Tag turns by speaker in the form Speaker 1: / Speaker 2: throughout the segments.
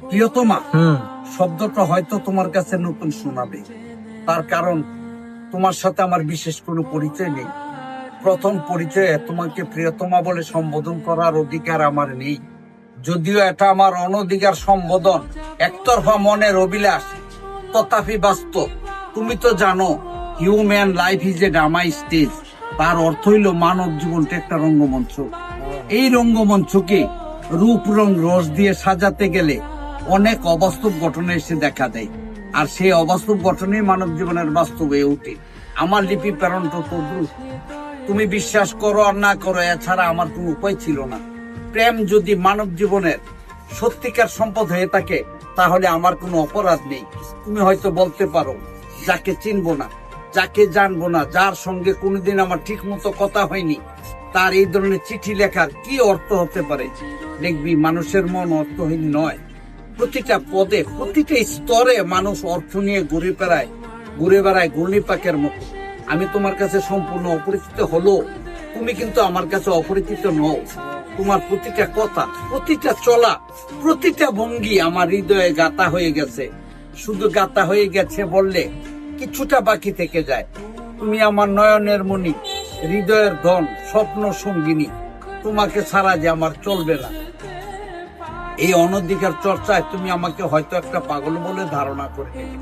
Speaker 1: প্রিয়তমা শব্দটা হয়তো তোমার কাছে নতুন শোনাবে, তার কারণ তোমার সাথে আমার বিশেষ কোনো পরিচয় নেই। প্রথম পরিচয়ে তোমাকে প্রিয়তমা বলে সম্বোধন করার অধিকার আমার নেই, যদিও এটা আমার অনধিকার সম্বোধন, একতরফা মনের অভিলাষ, তথাপি বাস্তব। তুমি তো জানো human life is a drama stage. তার অর্থ হইল মানব জীবনটা একটা রঙ্গমঞ্চ। এই রঙ্গমঞ্চকে রূপ রং রস দিয়ে সাজাতে গেলে অনেক অবাস্তব ঘটনা এসে দেখা দেয়, আর সেই অবাস্তব ঘটনাই মানব জীবনের বাস্তব হয়ে ওঠে। আমার লিপি প্রেরণটা তো তুমি বিশ্বাস করো আর না করো, এছাড়া আমার কোনো উপায় ছিল না। প্রেম যদি মানব জীবনের সত্যিকার সম্পদ হয়ে থাকে তাহলে আমার কোনো অপরাধ নেই। তুমি হয়তো বলতে পারো, যাকে চিনবো না, যাকে জানবো না, যার সঙ্গে কোনোদিন আমার ঠিক মতো কথা হয়নি, তার এই ধরনের চিঠি লেখার কি অর্থ হতে পারে? দেখবি, মানুষের মন অর্থহীন নয়। প্রতিটা পদে, প্রতিটা স্তরে মানুষ অর্থ নিয়ে ঘুরে বেড়ায় ঘূর্ণিপাকের মতো। আমি তোমার কাছে সম্পূর্ণ অপরিচিত হলো, তুমি কিন্তু আমার কাছে অপরিচিত নও। তোমার প্রতিটা কথা, প্রতিটা চলা, প্রতিটা ভঙ্গি আমার হৃদয়ে গাঁথা হয়ে গেছে। শুধু গাঁথা হয়ে গেছে বললে কিছুটা বাকি থেকে যায়। তুমি আমার নয়নের মণি, হৃদয়ের ধন, স্বপ্ন সঙ্গিনী। তোমাকে ছাড়া যে আমার চলবে না। এই অনধিকার চর্চায় তুমি আমাকে হয়তো একটা পাগল বলে ধারণা করে নেবে।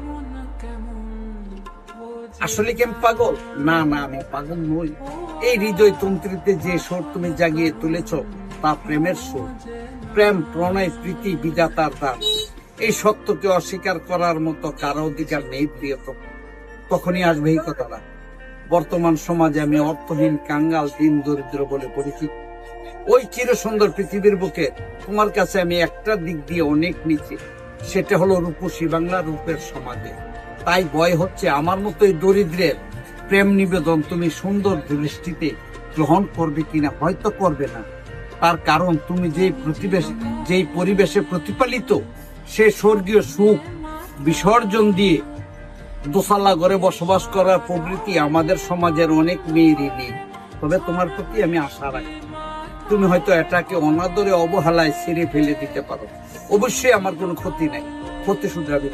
Speaker 1: আসলে কি আমি পাগল? না, আমি পাগল নই। এই হৃদয় তন্ত্রীতে যে সুর তুমি জাগিয়ে তুলেছ তা প্রেমের সুর। প্রেম, প্রণয়, প্রীতি বিধাতার দান। এই সত্যকে অস্বীকার করার মতো কারো অধিকার নেই প্রিয়তম। তখনই আসবে এই কথাটা। বর্তমান সমাজে আমি অর্থহীন, কাঙ্গাল, দিন দরিদ্র বলে পরিচিত। ওই চির সুন্দর পৃথিবীর বুকে তোমার কাছে আমি একটা দিক দিয়ে অনেক নিচে, সেটা হলো রূপসী বাংলা, রূপের সমাজে। তাই ভয় হচ্ছে আমার মতোই দরিদ্রের প্রেম নিবেদন তুমি সুন্দর দৃষ্টিতে গ্রহণ করবে কিনা। হয়তো করবে না, তার কারণ তুমি যেই পরিবেশে প্রতিপালিত, সে স্বর্গীয় সুখ বিসর্জন দিয়ে দোসালা ঘরে বসবাস করার প্রবৃত্তি আমাদের সমাজের অনেক মেয়েরই নেই। তবে তোমার প্রতি আমি আশা রাখি, তুমি হয়তো এটাকে অনাদরে অবহেলায় ছেড়ে ফেলে দিতে পারো। অবশ্যই আমার কোনো ক্ষতি নাই, ক্ষতি শুধরাবে।